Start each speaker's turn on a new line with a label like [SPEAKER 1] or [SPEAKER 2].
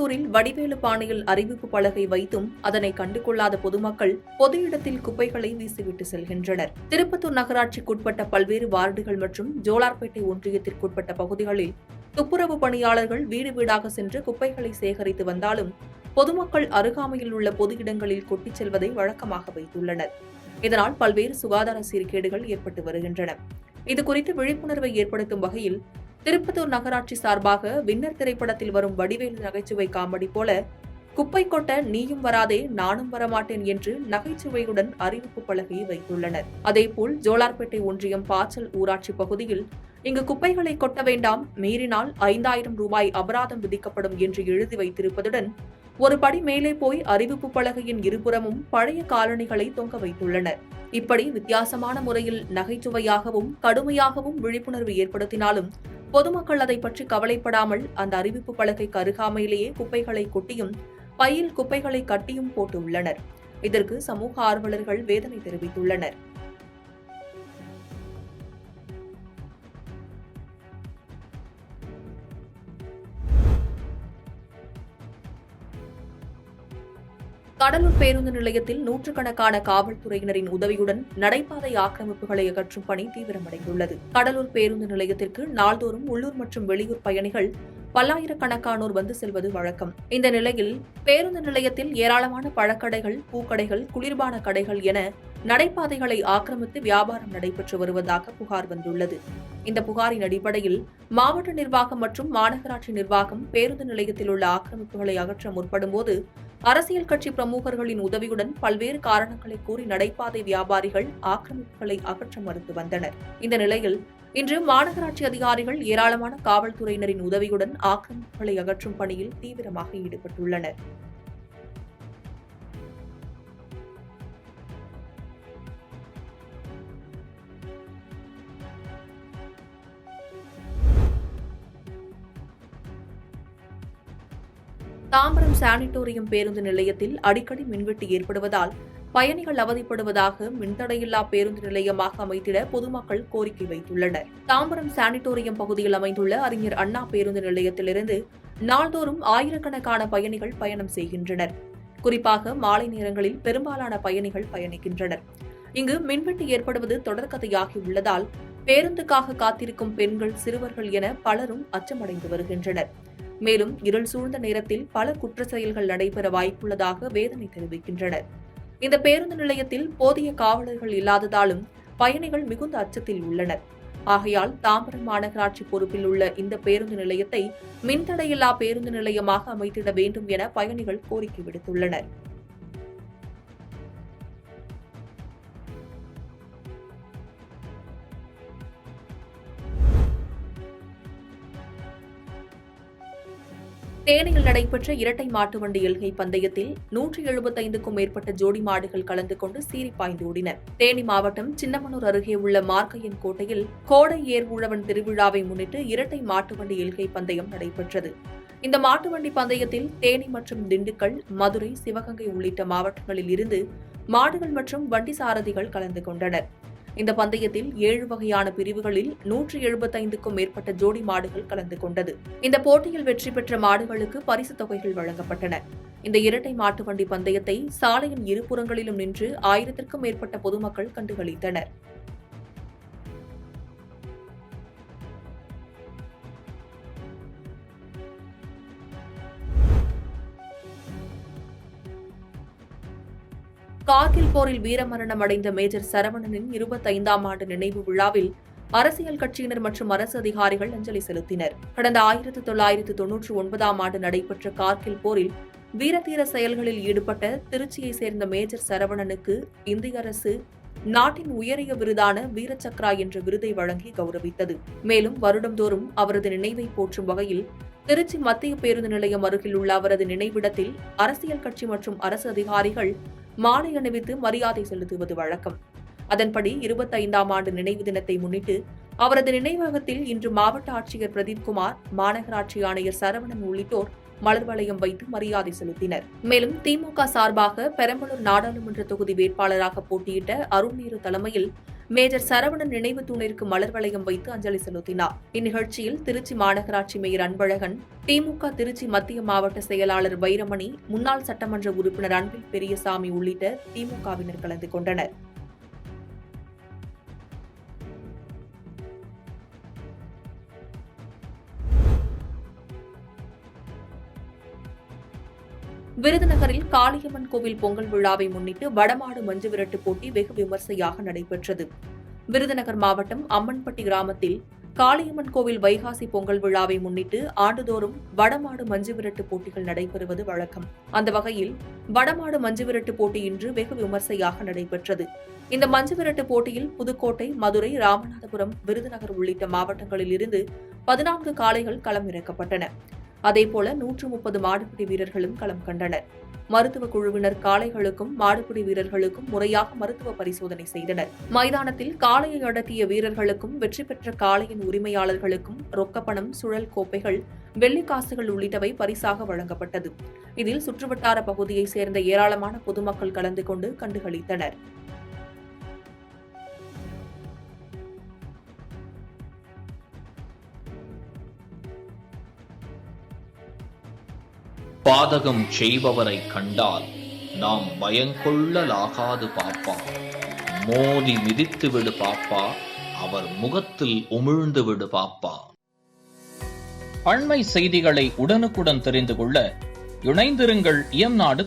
[SPEAKER 1] திருப்பத்தூரில் வடிவேலு பாணியில் அறிவிப்பு பலகை வைத்தும் அதனை கண்டுகொள்ளாத பொதுமக்கள் பொது இடத்தில் குப்பைகளை வீசிவிட்டு செல்கின்றனர். திருப்பத்தூர் நகராட்சிக்குட்பட்ட பல்வேறு வார்டுகள் மற்றும் ஜோலார்பேட்டை ஒன்றியத்திற்குட்பட்ட பகுதிகளில் துப்புரவு பணியாளர்கள் வீடு வீடாக சென்று குப்பைகளை சேகரித்து வந்தாலும் பொதுமக்கள் அருகாமையில் உள்ள பொது இடங்களில் கொட்டிச் செல்வதை வழக்கமாக வைத்துள்ளனர். இதனால் பல்வேறு சுகாதார சீர்கேடுகள் ஏற்பட்டு வருகின்றன. இதுகுறித்து விழிப்புணர்வை ஏற்படுத்தும் வகையில் திருப்பத்தூர் நகராட்சி சார்பாக வின்னர் திரைப்படத்தில் வரும் வடிவேலு நகைச்சுவை காமெடி போல குப்பை கொட்ட நீயும் வராதே நானும் வரமாட்டேன் என்று நகைச்சுவையுடன் அறிவிப்பு பலகையை வைத்துள்ளனர். அதேபோல் ஜோலார்பேட்டை ஒன்றியம் பாச்சல் ஊராட்சி பகுதியில் இங்கு குப்பைகளை கொட்ட வேண்டாம், மீறினால் 5000 ரூபாய் அபராதம் விதிக்கப்படும் என்று எழுதி வைத்திருப்பதுடன் ஒரு படி மேலே போய் அறிவிப்பு பலகையின் இருபுறமும் பழைய காலணிகளை தொங்க வைத்துள்ளனர். இப்படி வித்தியாசமான முறையில் நகைச்சுவையாகவும் கடுமையாகவும் விழிப்புணர்வு ஏற்படுத்தினாலும் பொதுமக்கள் அதை பற்றி கவலைப்படாமல் அந்த அறிவிப்பு பலகைக்கு அருகாமையிலேயே குப்பைகளை கொட்டியும் பையில் குப்பைகளை கட்டியும் போட்டுள்ளனர். இதற்கு சமூக ஆர்வலர்கள் வேதனை தெரிவித்துள்ளனர். கடலூர் பேருந்து நிலையத்தில் நூற்றுக்கணக்கான காவல்துறையினரின் உதவியுடன் நடைபாதை ஆக்கிரமிப்புகளை அகற்றும் பணி தீவிரமடைந்துள்ளது. கடலூர் பேருந்து நிலையத்திற்கு நாள்தோறும் உள்ளூர் மற்றும் வெளியூர் பயணிகள் பல்லாயிரக்கணக்கானோர் வந்து செல்வது வழக்கம். இந்த நிலையில் பேருந்து நிலையத்தில் ஏராளமான பழக்கடைகள், பூக்கடைகள், குளிர்பான கடைகள் என நடைபாதைகளை ஆக்கிரமித்து வியாபாரம் நடைபெற்று வருவதாக புகார் வந்துள்ளது. இந்த புகாரின் அடிப்படையில் மாவட்ட நிர்வாகம் மற்றும் மாநகராட்சி நிர்வாகம் பேருந்து நிலையத்தில் உள்ள ஆக்கிரமிப்புகளை அகற்ற முற்படும்போது அரசியல் கட்சி பிரமுகர்களின் உதவியுடன் பல்வேறு காரணங்களை கூறி நடைபாதை வியாபாரிகள் ஆக்கிரமிப்புகளை அகற்ற மறுத்து வந்தனர். இந்த நிலையில் இன்று மாநகராட்சி அதிகாரிகள் ஏராளமான காவல்துறையினரின் உதவியுடன் ஆக்கிரமிப்புகளை அகற்றும் பணியில் தீவிரமாக ஈடுபட்டுள்ளனர். தாம்பரம் சானிட்டோரியம் பேருந்து நிலையத்தில் அடிக்கடி மின்வெட்டு ஏற்படுவதால் பயணிகள் அவதிப்படுவதாக மின்தடையில்லா பேருந்து நிலையமாக அமைத்திட பொதுமக்கள் கோரிக்கை வைத்துள்ளனர். தாம்பரம் சானிட்டோரியம் பகுதியில் அமைந்துள்ள அறிஞர் அண்ணா பேருந்து நிலையத்திலிருந்து நாள்தோறும் ஆயிரக்கணக்கான பயணிகள் பயணம் செய்கின்றனர். குறிப்பாக மாலை நேரங்களில் பெரும்பாலான பயணிகள் பயணிக்கின்றனர். இங்கு மின்வெட்டு ஏற்படுவது தொடர்கதையாகி உள்ளதால் பேருந்துக்காக காத்திருக்கும் பெண்கள், சிறுவர்கள் என பலரும் அச்சமடைந்து வருகின்றனர். மேலும் இருள் சூழ்ந்த நேரத்தில் பல குற்ற செயல்கள் நடைபெற வாய்ப்புள்ளதாக வேதனை தெரிவிக்கின்றனர். இந்த பேருந்து நிலையத்தில் போதிய காவலர்கள் இல்லாததாலும் பயணிகள் மிகுந்த அச்சத்தில் உள்ளனர். ஆகையால் தாம்பரம் மாநகராட்சி பொறுப்பில் உள்ள இந்த பேருந்து நிலையத்தை மின்தடையில்லா பேருந்து நிலையமாக அமைத்திட வேண்டும் என பயணிகள் கோரிக்கை விடுத்துள்ளனர். தேனியில் நடைபெற்ற இரட்டை மாட்டு வண்டி எல்கை பந்தயத்தில் 175க்கும் மேற்பட்ட ஜோடி மாடுகள் கலந்து கொண்டு சீறி பாய்ந்து ஓடின. தேனி மாவட்டம் சின்னமனூர் அருகே உள்ள மார்க்கையன் கோட்டையில் கோடை ஏர் உழவன் திருவிழாவை முன்னிட்டு இரட்டை மாட்டு வண்டி எல்கை பந்தயம் நடைபெற்றது. இந்த மாட்டு வண்டி பந்தயத்தில் தேனி மற்றும் திண்டுக்கல், மதுரை, சிவகங்கை உள்ளிட்ட மாவட்டங்களில் இருந்து மாடுகள் மற்றும் வண்டி சாரதிகள் கலந்து கொண்டனர். இந்த பந்தயத்தில் 7 வகையான பிரிவுகளில் 175க்கும் மேற்பட்ட ஜோடி மாடுகள் கலந்து கொண்டது. இந்த போட்டியில் வெற்றி பெற்ற மாடுகளுக்கு பரிசுத் தொகைகள் வழங்கப்பட்டன. இந்த இரட்டை மாட்டு வண்டி பந்தயத்தை சாலையின் இருபுறங்களிலும் நின்று 1000க்கும் மேற்பட்ட பொதுமக்கள் கண்டுகளித்தனர். கார்கில் போரில் வீரமரணம் அடைந்த மேஜர் சரவணனின் 25ஆம் ஆண்டு நினைவு விழாவில் அரசியல் கட்சியினர் மற்றும் அரசு அதிகாரிகள் அஞ்சலி செலுத்தினர். கடந்த 1999ஆம் ஆண்டு நடைபெற்ற கார்கில் போரில் வீரதீர செயல்களில் ஈடுபட்ட திருச்சியை சேர்ந்த மேஜர் சரவணனுக்கு இந்திய அரசு நாட்டின் உயரிய விருதான வீர சக்ரா என்ற விருதை வழங்கி கௌரவித்தது. மேலும் வருடந்தோறும் அவரது நினைவை போற்றும் வகையில் திருச்சி மத்திய பேருந்து நிலையம் அருகில் உள்ள அவரது நினைவிடத்தில் அரசியல் கட்சி மற்றும் அரசு அதிகாரிகள் மாலை அணிவித்து மரியாதை செலுத்துவது வழக்கம். அதன்படி 25ஆம் ஆண்டு நினைவு தினத்தை முன்னிட்டு அவரது நினைவகத்தில் இன்று மாவட்ட ஆட்சியர் பிரதீப்குமார், மாநகராட்சி ஆணையர் சரவணன் உள்ளிட்டோர் மலர் வளையம் வைத்து மரியாதை செலுத்தினர். மேலும் திமுக சார்பாக பெரம்பலூர் நாடாளுமன்ற தொகுதி வேட்பாளராக போட்டியிட்ட அருள்நேரு தலைமையில் மேஜர் சரவணன் நினைவு தூணிற்கு மலர் வளையம் வைத்து அஞ்சலி செலுத்தினார். இந்நிகழ்ச்சியில் திருச்சி மாநகராட்சி மேயர் அன்பழகன், திமுக திருச்சி மத்திய மாவட்ட செயலாளர் வைரமணி, முன்னாள் சட்டமன்ற உறுப்பினர் அன்பில் பெரியசாமி உள்ளிட்ட திமுகவினர் கலந்து கொண்டனர். விருதுநகரில் காளியம்மன் கோவில் பொங்கல் விழாவை முன்னிட்டு வடமாடு மஞ்சு விரட்டு போட்டி வெகு விமர்சையாக நடைபெற்றது. விருதுநகர் மாவட்டம் அம்மன்பட்டி கிராமத்தில் காளியம்மன் கோவில் வைகாசி பொங்கல் விழாவை முன்னிட்டு ஆண்டுதோறும் வடமாடு மஞ்சு விரட்டு போட்டிகள் நடைபெறுவது வழக்கம். அந்த வகையில் வடமாடு மஞ்சு விரட்டு போட்டி இன்று வெகு விமர்சையாக நடைபெற்றது. இந்த மஞ்சு விரட்டு போட்டியில் புதுக்கோட்டை, மதுரை, ராமநாதபுரம், விருதுநகர் உள்ளிட்ட மாவட்டங்களில் இருந்து 14 காளைகள் களமிறக்கப்பட்டன. அதேபோல 130 மாடுபிடி வீரர்களும் களம் கண்டனர். மருத்துவ குழுவினர் காளைகளுக்கும் மாடுபிடி வீரர்களுக்கும் முறையாக மருத்துவ பரிசோதனை செய்தனர். மைதானத்தில் காளையை அடக்கிய வீரர்களுக்கும் வெற்றி பெற்ற காளையின் உரிமையாளர்களுக்கும் ரொக்கப்பணம், சுழல் கோப்பைகள், வெள்ளிக்காசுகள் உள்ளிட்டவை பரிசாக வழங்கப்பட்டது. இதில் சுற்றுவட்டார பகுதியைச் சேர்ந்த ஏராளமான பொதுமக்கள் கலந்து கொண்டு கண்டுகளித்தனர்.
[SPEAKER 2] பாதகம் செய்பவரை கண்டால் நாம் பயங்கொள்ளலாகாது பாப்பா. மோதி மிதித்து விடு பாப்பா, அவர் முகத்தில் உமிழ்ந்து விடு பாப்பா. அண்மை செய்திகளை உடனுக்குடன் தெரிந்து கொள்ள இணைந்திருங்கள் இயம்நாடு